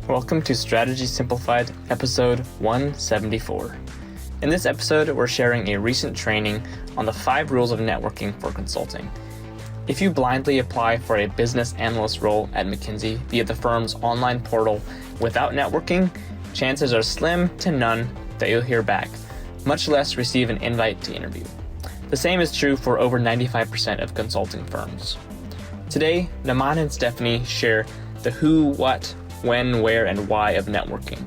Welcome to Strategy Simplified, episode 174. In this episode, we're sharing a recent training on the 5 rules of networking for consulting. If you blindly apply for a business analyst role at McKinsey via the firm's online portal without networking, chances are slim to none that you'll hear back, much less receive an invite to interview. The same is true for over 95% of consulting firms. Today, Namaan and Stephanie share the who, what, when, where, and why of networking.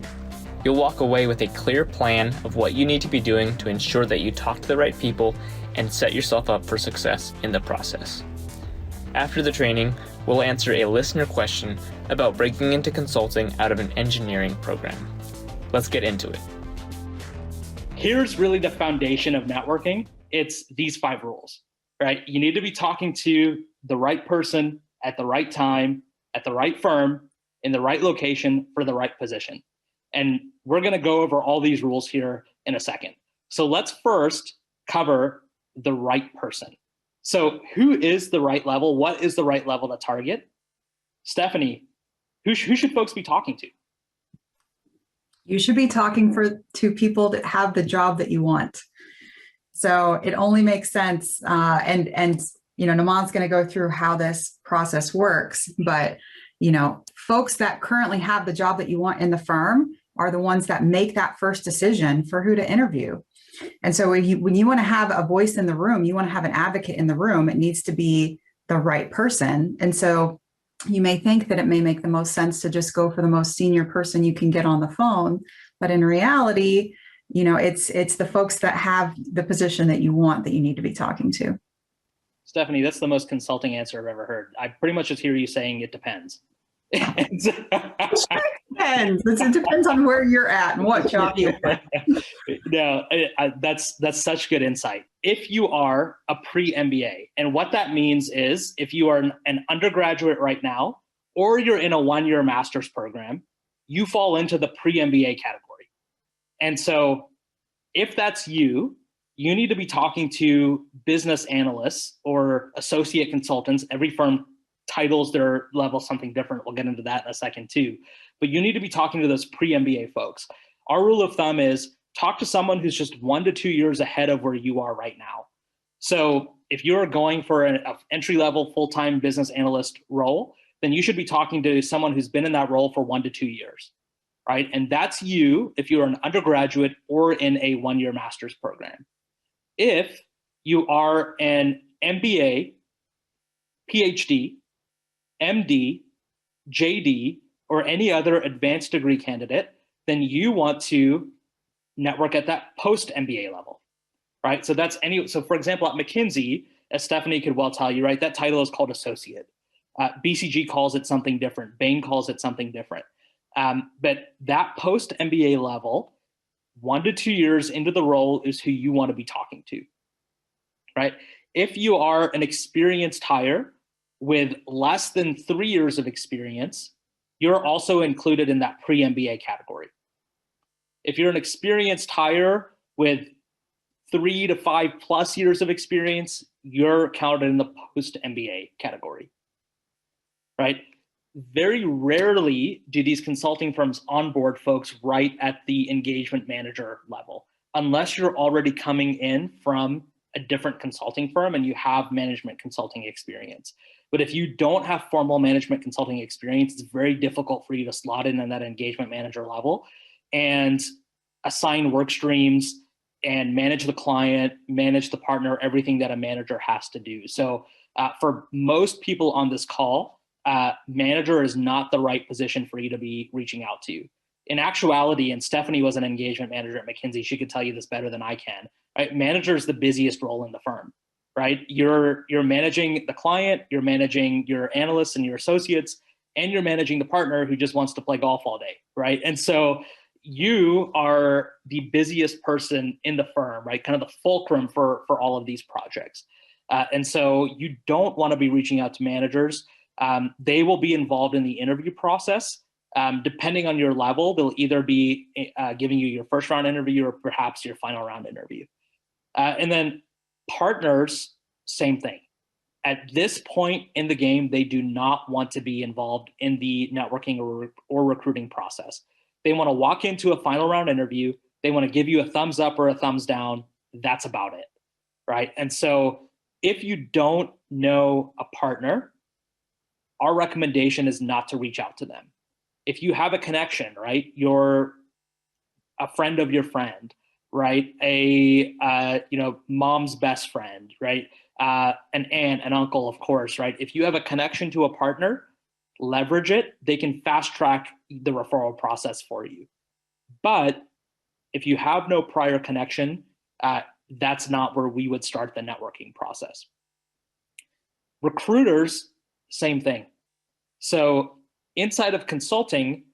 You'll walk away with a clear plan of what you need to be doing to ensure that you talk to the right people and set yourself up for success in the process. After the training, we'll answer a listener question about breaking into consulting out of an engineering program. Let's get into it. Here's really the foundation of networking. It's these 5 rules, right? You need to be talking to the right person at the right time, at the right firm, in the right location for the right position. And we're going to go over all these rules here in a second. So let's first cover the right person. So who is the right level? What is the right level to target? Stephanie, who should folks be talking to? You should be talking to people that have the job that you want. So it only makes sense. And Namaan's going to go through how this process works, but folks that currently have the job that you want in the firm are the ones that make that first decision for who to interview. And so when you want to have a voice in the room, you want to have an advocate in the room, it needs to be the right person. And so you may think that it may make the most sense to just go for the most senior person you can get on the phone. But in reality, it's the folks that have the position that you want that you need to be talking to. Stephanie, that's the most consulting answer I've ever heard. I pretty much just hear you saying it depends. It depends. It depends on where you're at and what job you want. No, that's such good insight. If you are a pre-MBA, and what that means is if you are an undergraduate right now, or you're in a 1-year master's program, you fall into the pre-MBA category. And so if that's you, you need to be talking to business analysts or associate consultants. Every firm titles their level something different. We'll get into that in a second too. But you need to be talking to those pre-MBA folks. Our rule of thumb is talk to someone who's just 1 to 2 years ahead of where you are right now. So if you're going for an entry-level full-time business analyst role, then you should be talking to someone who's been in that role for 1 to 2 years, right? And that's you if you're an undergraduate or in a 1-year master's program. If you are an MBA, PhD, MD, JD, or any other advanced degree candidate, then you want to network at that post-MBA level, right? So so for example, at McKinsey, as Stephanie could well tell you, right, that title is called associate. BCG calls it something different. Bain calls it something different. But that post-MBA level, 1 to 2 years into the role is who you want to be talking to, right? If you are an experienced hire with less than 3 years of experience, you're also included in that pre-MBA category. If you're an experienced hire with 3 to 5 plus years of experience, you're counted in the post-MBA category, right? Very rarely do these consulting firms onboard folks right at the engagement manager level, unless you're already coming in from a different consulting firm and you have management consulting experience. But if you don't have formal management consulting experience, it's very difficult for you to slot in on that engagement manager level and assign work streams and manage the client, manage the partner, everything that a manager has to do. So for most people on this call, manager is not the right position for you to be reaching out to. In actuality, and Stephanie was an engagement manager at McKinsey, she could tell you this better than I can, right? Manager is the busiest role in the firm, right? You're managing the client, you're managing your analysts and your associates, and you're managing the partner who just wants to play golf all day, right? And so you are the busiest person in the firm, right? Kind of the fulcrum for all of these projects. And so you don't want to be reaching out to managers. They will be involved in the interview process. Depending on your level, they'll either be giving you your first round interview or perhaps your final round interview. And then partners, same thing. At this point in the game, they do not want to be involved in the networking or recruiting process. They want to walk into a final round interview. They want to give you a thumbs up or a thumbs down. That's about it, right? And so if you don't know a partner, our recommendation is not to reach out to them. If you have a connection, right? You're a friend of your friend, right? Mom's best friend, right? An aunt, an uncle, of course, right? If you have a connection to a partner, leverage it. They can fast track the referral process for you. But if you have no prior connection, that's not where we would start the networking process. Recruiters, same thing. So inside of consulting,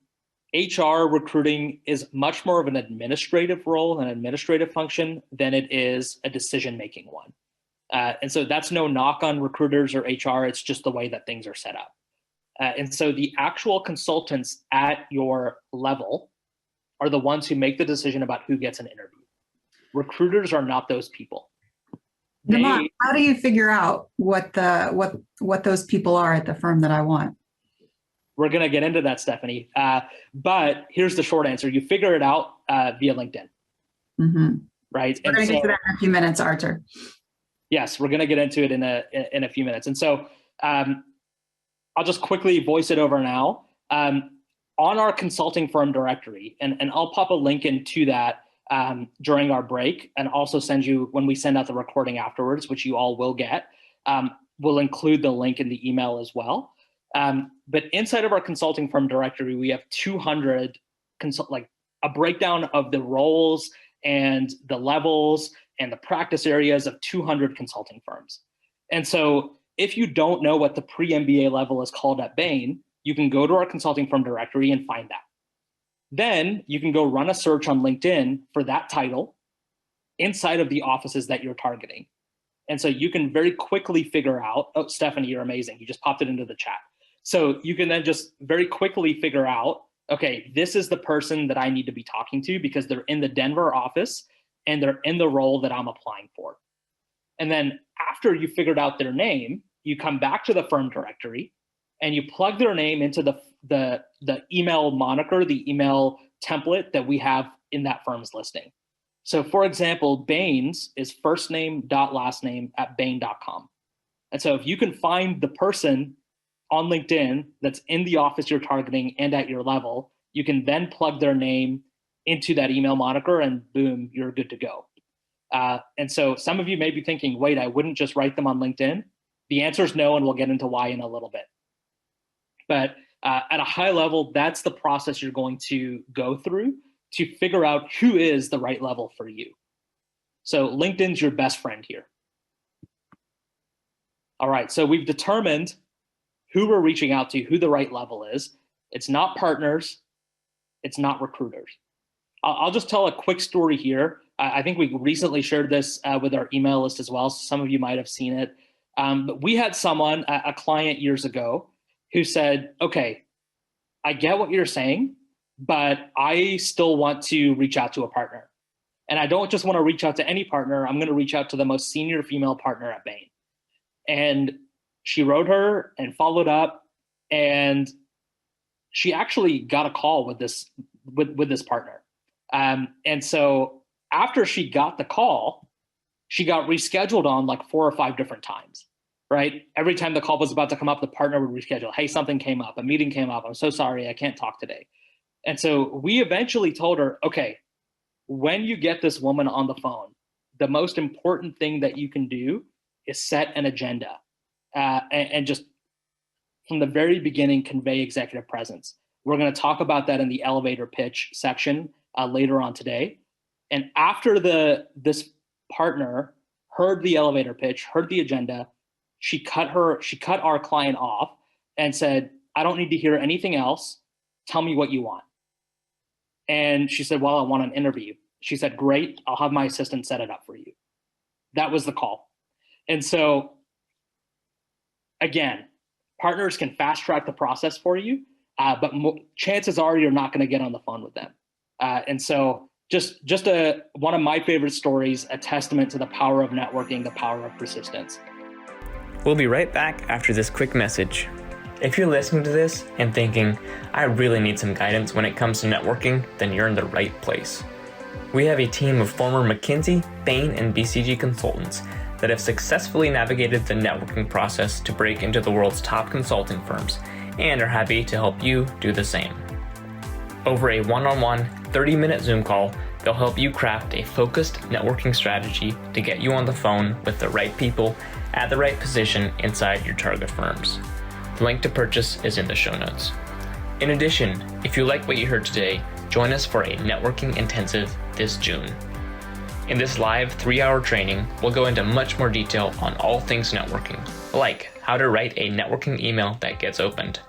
HR recruiting is much more of an administrative role, an administrative function, than it is a decision-making one. And so that's no knock on recruiters or HR. It's just the way that things are set up. And so the actual consultants at your level are the ones who make the decision about who gets an interview. Recruiters are not those people. Namaan, how do you figure out what those people are at the firm that I want? We're going to get into that, Stephanie. But here's the short answer. You figure it out via LinkedIn. Mm-hmm. Right? We're going to get to that in a few minutes, Arthur. Yes, we're going to get into it in a few minutes. And so I'll just quickly voice it over now. On our consulting firm directory, and I'll pop a link into that during our break, and also send you, when we send out the recording afterwards, which you all will get, we'll include the link in the email as well. But inside of our consulting firm directory, we have 200 a breakdown of the roles and the levels and the practice areas of 200 consulting firms. And so if you don't know what the pre-MBA level is called at Bain, you can go to our consulting firm directory and find that. Then you can go run a search on LinkedIn for that title inside of the offices that you're targeting. And so you can very quickly figure out, oh, Stephanie, you're amazing. You just popped it into the chat. So you can then just very quickly figure out, okay, this is the person that I need to be talking to because they're in the Denver office and they're in the role that I'm applying for. And then after you figured out their name, you come back to the firm directory and you plug their name into the email moniker, the email template that we have in that firm's listing. So for example, Bain's is first name dot last name at bain.com. And so if you can find the person on LinkedIn that's in the office you're targeting and at your level, you can then plug their name into that email moniker and boom, you're good to go. And so some of you may be thinking, wait, I wouldn't just write them on LinkedIn. The answer is no, and we'll get into why in a little bit. But at a high level, that's the process you're going to go through to figure out who is the right level for you. So LinkedIn's your best friend here. All right, so we've determined who we're reaching out to, who the right level is. It's not partners, it's not recruiters. I'll just tell a quick story here. I think we recently shared this with our email list as well, so some of you might have seen it. But we had someone, a client years ago, who said, okay, I get what you're saying, but I still want to reach out to a partner. And I don't just want to reach out to any partner, I'm going to reach out to the most senior female partner at Bain. And she wrote her and followed up, and she actually got a call with this partner. And so after she got the call, she got rescheduled on like 4 or 5 different times, right? Every time the call was about to come up, the partner would reschedule. Hey, something came up, a meeting came up. I'm so sorry, I can't talk today. And so we eventually told her, okay, when you get this woman on the phone, the most important thing that you can do is set an agenda and just from the very beginning, convey executive presence. We're going to talk about that in the elevator pitch section later on today. And after this partner heard the elevator pitch, heard the agenda, she cut our client off and said, I don't need to hear anything else. Tell me what you want. And she said, well, I want an interview. She said, great, I'll have my assistant set it up for you. That was the call. And so again, partners can fast track the process for you, but chances are you're not going to get on the phone with them. And so just one of my favorite stories, a testament to the power of networking, the power of persistence. We'll be right back after this quick message. If you're listening to this and thinking, I really need some guidance when it comes to networking, then you're in the right place. We have a team of former McKinsey, Bain, and BCG consultants that have successfully navigated the networking process to break into the world's top consulting firms and are happy to help you do the same. Over a one-on-one 30-minute Zoom call, they'll help you craft a focused networking strategy to get you on the phone with the right people at the right position inside your target firms. The link to purchase is in the show notes. In addition, if you like what you heard today, join us for a networking intensive this June. In this live 3-hour training, we'll go into much more detail on all things networking, like how to write a networking email that gets opened,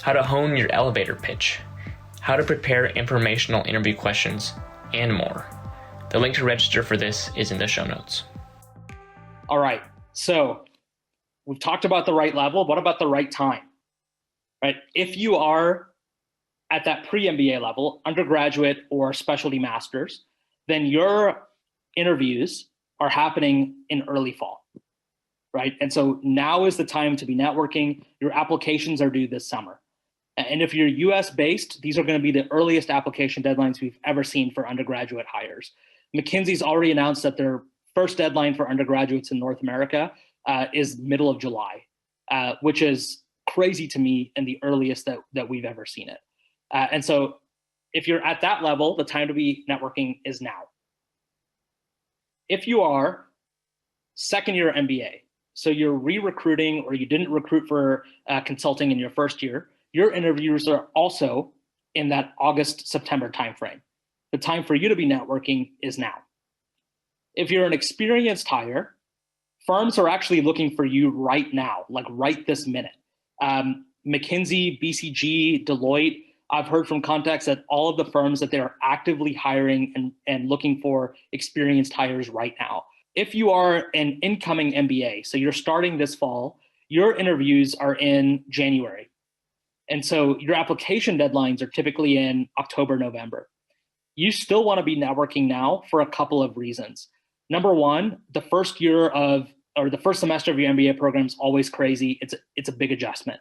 how to hone your elevator pitch, how to prepare informational interview questions, and more. The link to register for this is in the show notes. All right, so we've talked about the right level. What about the right time? Right? If you are at that pre-MBA level, undergraduate or specialty masters, then your interviews are happening in early fall, right? And so now is the time to be networking. Your applications are due this summer. And if you're US based, these are going to be the earliest application deadlines we've ever seen for undergraduate hires. McKinsey's already announced that their first deadline for undergraduates in North America is middle of July, which is crazy to me and the earliest that we've ever seen it. And so if you're at that level, the time to be networking is now. If you are second year MBA, so you're re-recruiting or you didn't recruit for consulting in your first year, your interviews are also in that August, September timeframe. The time for you to be networking is now. If you're an experienced hire, firms are actually looking for you right now, like right this minute. McKinsey, BCG, Deloitte, I've heard from contacts at all of the firms that they're actively hiring and looking for experienced hires right now. If you are an incoming MBA, so you're starting this fall, your interviews are in January. And so your application deadlines are typically in October, November. You still want to be networking now for a couple of reasons. Number one, the first semester of your MBA program is always crazy. It's a big adjustment.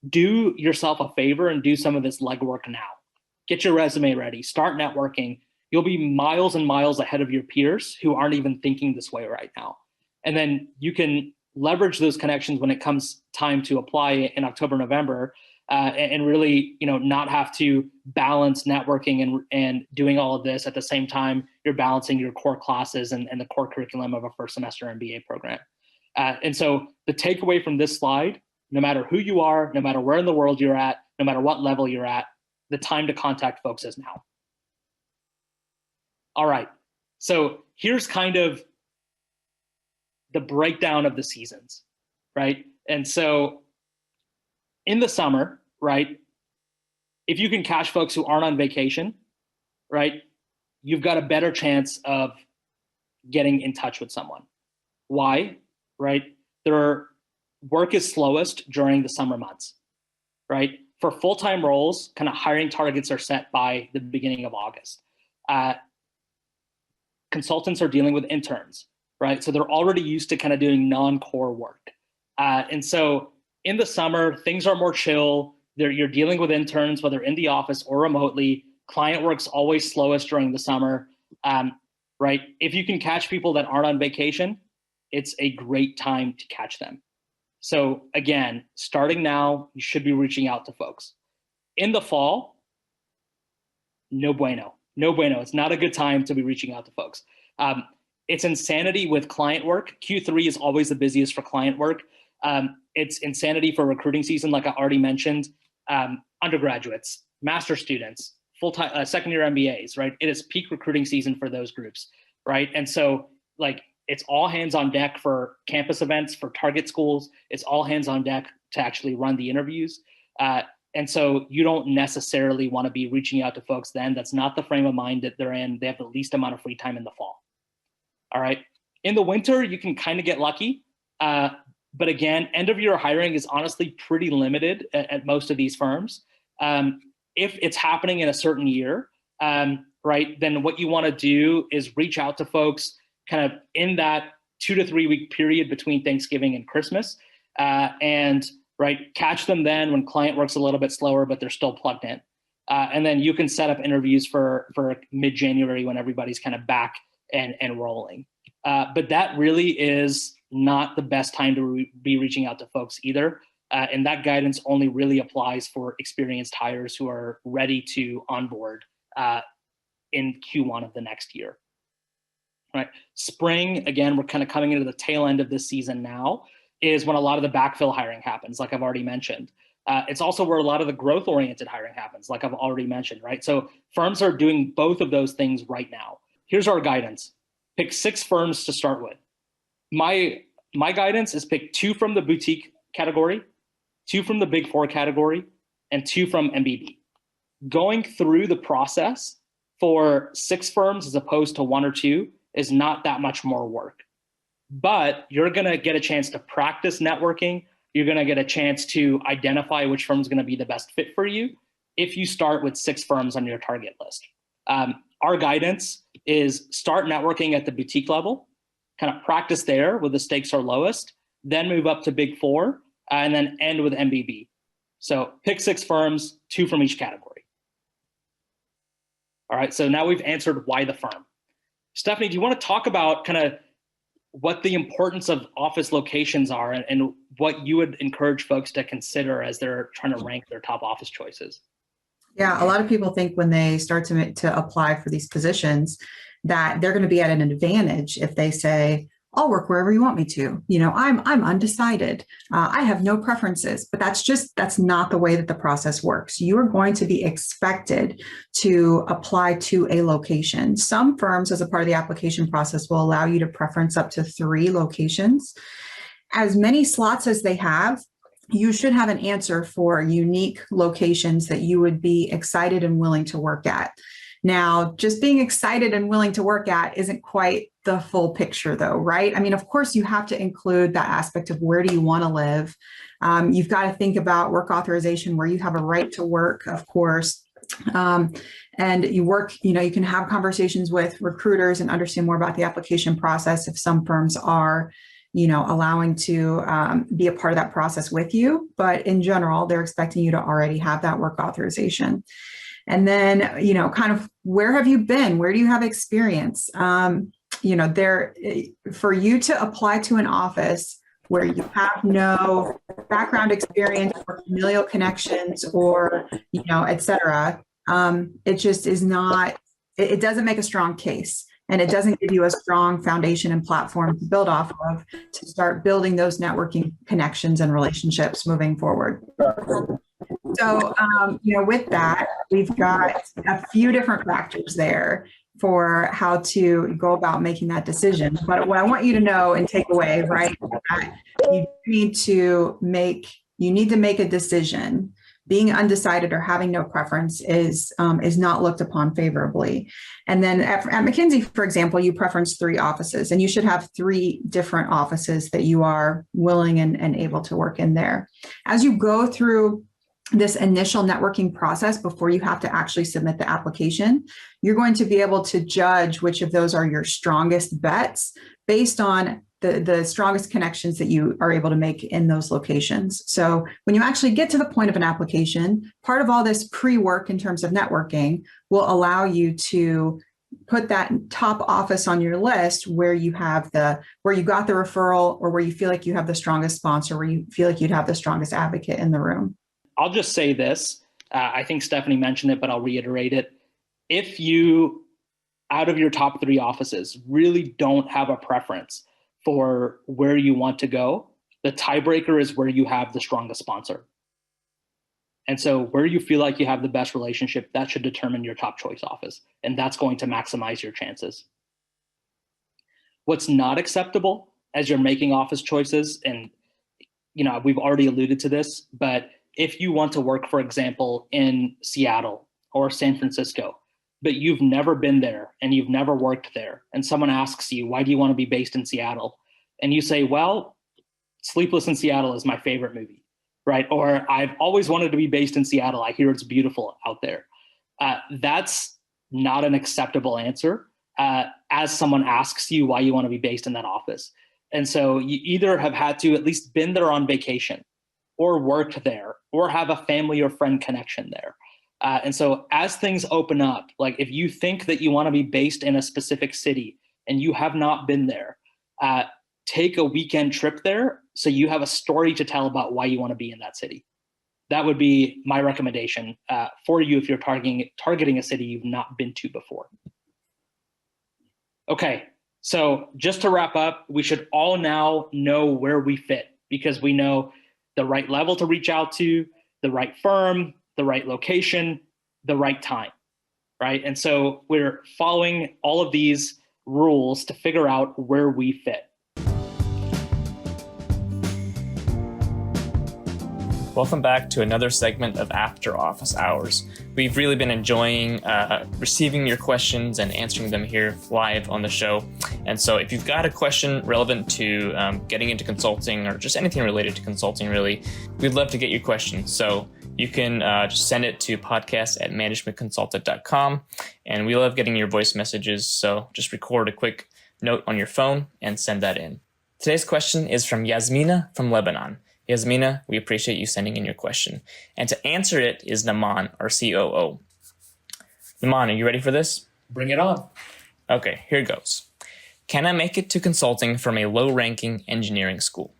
Do yourself a favor and do some of this legwork now. Get your resume ready, start networking. You'll be miles and miles ahead of your peers who aren't even thinking this way right now. And then you can leverage those connections when it comes time to apply in October, November, and really, not have to balance networking and doing all of this at the same time you're balancing your core classes and the core curriculum of a first semester MBA program. And so the takeaway from this slide, no matter who you are, no matter where in the world you're at, no matter what level you're at, the time to contact folks is now. All right, so here's kind of the breakdown of the seasons, right? And so in the summer, right, if you can catch folks who aren't on vacation, right, you've got a better chance of getting in touch with someone. Why? Right? Their work is slowest during the summer months, right? For full-time roles, kind of hiring targets are set by the beginning of August. Consultants are dealing with interns, right? So they're already used to kind of doing non-core work. And so in the summer, things are more chill. You're dealing with interns, whether in the office or remotely. Client work's always slowest during the summer, right? If you can catch people that aren't on vacation, it's a great time to catch them. So again, starting now, you should be reaching out to folks. In the fall, no bueno. No bueno. It's not a good time to be reaching out to folks. It's insanity with client work. Q3 is always the busiest for client work. It's insanity for recruiting season, like I already mentioned. Undergraduates, master students, full-time, second-year MBAs, right? It is peak recruiting season for those groups, right? And so, it's all hands on deck for campus events, for target schools. It's all hands on deck to actually run the interviews. And so you don't necessarily want to be reaching out to folks then. That's not the frame of mind that they're in. They have the least amount of free time in the fall. All right. In the winter, you can kind of get lucky. But again, end of year hiring is honestly pretty limited at most of these firms. If it's happening in a certain year, right, then what you want to do is reach out to folks kind of in that 2 to 3 week period between Thanksgiving and Christmas. And right, catch them then when client works a little bit slower, but they're still plugged in. And then you can set up interviews for mid-January when everybody's kind of back and rolling. But that really is not the best time to be reaching out to folks either. And that guidance only really applies for experienced hires who are ready to onboard in Q1 of the next year. Right. Spring, again, we're kind of coming into the tail end of this season now, is when a lot of the backfill hiring happens, like I've already mentioned. It's also where a lot of the growth-oriented hiring happens, like I've already mentioned, right? So firms are doing both of those things right now. Here's our guidance. Pick 6 firms to start with. My guidance is pick 2 from the boutique category, 2 from the Big Four category, and 2 from MBB. Going through the process for 6 firms as opposed to 1 or 2 is not that much more work. But you're going to get a chance to practice networking. You're going to get a chance to identify which firm is going to be the best fit for you if you start with 6 firms on your target list. Our guidance is start networking at the boutique level, kind of practice there where the stakes are lowest, then move up to Big Four, and then end with MBB. So pick 6 firms, 2 from each category. All right, so now we've answered why the firm. Stephanie, do you want to talk about kind of what the importance of office locations are and what you would encourage folks to consider as they're trying to rank their top office choices? Yeah, a lot of people think when they start to apply for these positions that they're going to be at an advantage if they say, I'll work wherever you want me to. You know, I'm undecided. I have no preferences, but that's not the way that the process works. You are going to be expected to apply to a location. Some firms, as a part of the application process, will allow you to preference up to 3 locations. As many slots as they have, you should have an answer for unique locations that you would be excited and willing to work at. Now, just being excited and willing to work at isn't quite the full picture though, right? I mean, of course, you have to include that aspect of where do you want to live. You've got to think about work authorization, where you have a right to work, of course. And you work, you know, you can have conversations with recruiters and understand more about the application process if some firms are, you know, allowing to be a part of that process with you. But in general, they're expecting you to already have that work authorization. And then, you know, kind of where have you been? Where do you have experience? You know, for you to apply to an office where you have no background experience or familial connections or, you know, et cetera, it just is not, it doesn't make a strong case. And it doesn't give you a strong foundation and platform to build off of to start building those networking connections and relationships moving forward. So, you know, with that, we've got a few different factors there for how to go about making that decision. But what I want you to know and take away, right, that you need to make a decision. Being undecided or having no preference is not looked upon favorably. And then at McKinsey, for example, you preference 3 offices, and you should have 3 different offices that you are willing and able to work in there. As you go through this initial networking process before you have to actually submit the application, you're going to be able to judge which of those are your strongest bets based on the strongest connections that you are able to make in those locations. So when you actually get to the point of an application, part of all this pre-work in terms of networking will allow you to put that top office on your list where you got the referral, or where you feel like you have the strongest sponsor, where you feel like you'd have the strongest advocate in the room. I'll just say this. I think Stephanie mentioned it, but I'll reiterate it. If you, out of your top 3 offices, really don't have a preference for where you want to go, the tiebreaker is where you have the strongest sponsor. And so where you feel like you have the best relationship, that should determine your top choice office. And that's going to maximize your chances. What's not acceptable as you're making office choices, and you know, we've already alluded to this, but if you want to work, for example, in Seattle or San Francisco, but you've never been there and you've never worked there, and someone asks you, why do you want to be based in Seattle? And you say, well, Sleepless in Seattle is my favorite movie, right? Or I've always wanted to be based in Seattle. I hear it's beautiful out there. That's not an acceptable answer as someone asks you why you want to be based in that office. And so you either have had to at least been there on vacation or worked there or have a family or friend connection there. And so as things open up, like if you think that you want to be based in a specific city and you have not been there, take a weekend trip there so you have a story to tell about why you want to be in that city. That would be my recommendation for you if you're targeting a city you've not been to before. Okay, so just to wrap up, we should all now know where we fit because we know the right level to reach out to, the right firm, the right location, the right time, right? And so we're following all of these rules to figure out where we fit. Welcome back to another segment of After Office Hours. We've really been enjoying receiving your questions and answering them here live on the show. And so if you've got a question relevant to getting into consulting or just anything related to consulting, really, we'd love to get your question. So you can just send it to podcast@managementconsulted.com. And we love getting your voice messages. So just record a quick note on your phone and send that in. Today's question is from Yasmina from Lebanon. Yasmina, we appreciate you sending in your question. And to answer it is Namaan, our COO. Namaan, are you ready for this? Bring it on. Okay, here goes. Can I make it to consulting from a low-ranking engineering school?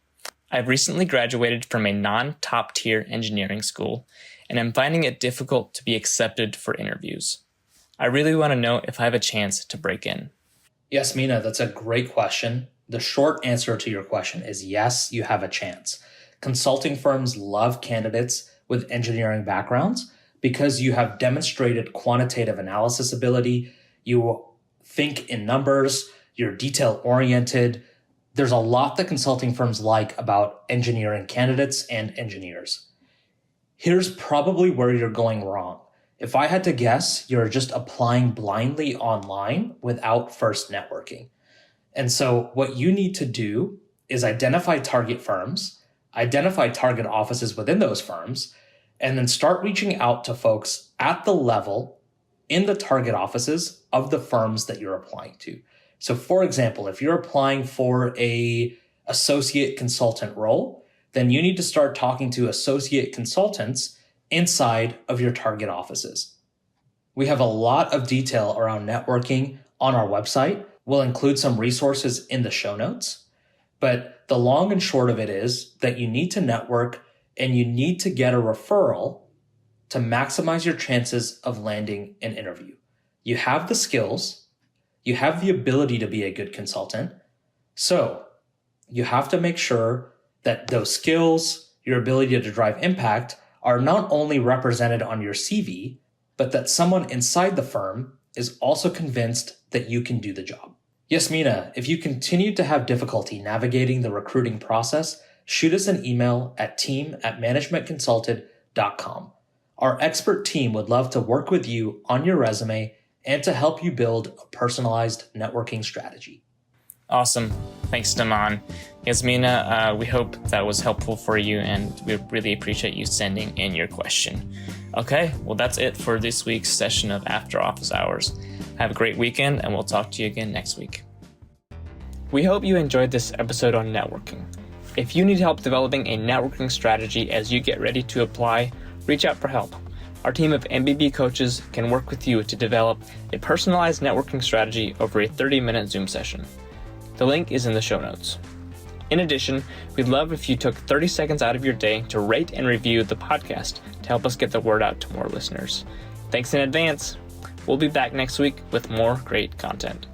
I've recently graduated from a non-top tier engineering school, and I'm finding it difficult to be accepted for interviews. I really want to know if I have a chance to break in. Yasmina, that's a great question. The short answer to your question is yes, you have a chance. Consulting firms love candidates with engineering backgrounds because you have demonstrated quantitative analysis ability, you think in numbers, you're detail-oriented. There's a lot that consulting firms like about engineering candidates and engineers. Here's probably where you're going wrong. If I had to guess, you're just applying blindly online without first networking. And so what you need to do is identify target firms, identify target offices within those firms, and then start reaching out to folks at the level in the target offices of the firms that you're applying to. So for example, if you're applying for a associate consultant role, then you need to start talking to associate consultants inside of your target offices. We have a lot of detail around networking on our website. We'll include some resources in the show notes. But the long and short of it is that you need to network and you need to get a referral to maximize your chances of landing an interview. You have the skills, you have the ability to be a good consultant. So you have to make sure that those skills, your ability to drive impact are not only represented on your CV, but that someone inside the firm is also convinced that you can do the job. Yasmina, if you continue to have difficulty navigating the recruiting process, shoot us an email at team@managementconsulted.com. Our expert team would love to work with you on your resume and to help you build a personalized networking strategy. Awesome. Thanks, Namaan. Yasmina, we hope that was helpful for you, and we really appreciate you sending in your question. Okay, well, that's it for this week's session of After Office Hours. Have a great weekend, and we'll talk to you again next week. We hope you enjoyed this episode on networking. If you need help developing a networking strategy as you get ready to apply, reach out for help. Our team of MBB coaches can work with you to develop a personalized networking strategy over a 30-minute Zoom session. The link is in the show notes. In addition, we'd love if you took 30 seconds out of your day to rate and review the podcast to help us get the word out to more listeners. Thanks in advance. We'll be back next week with more great content.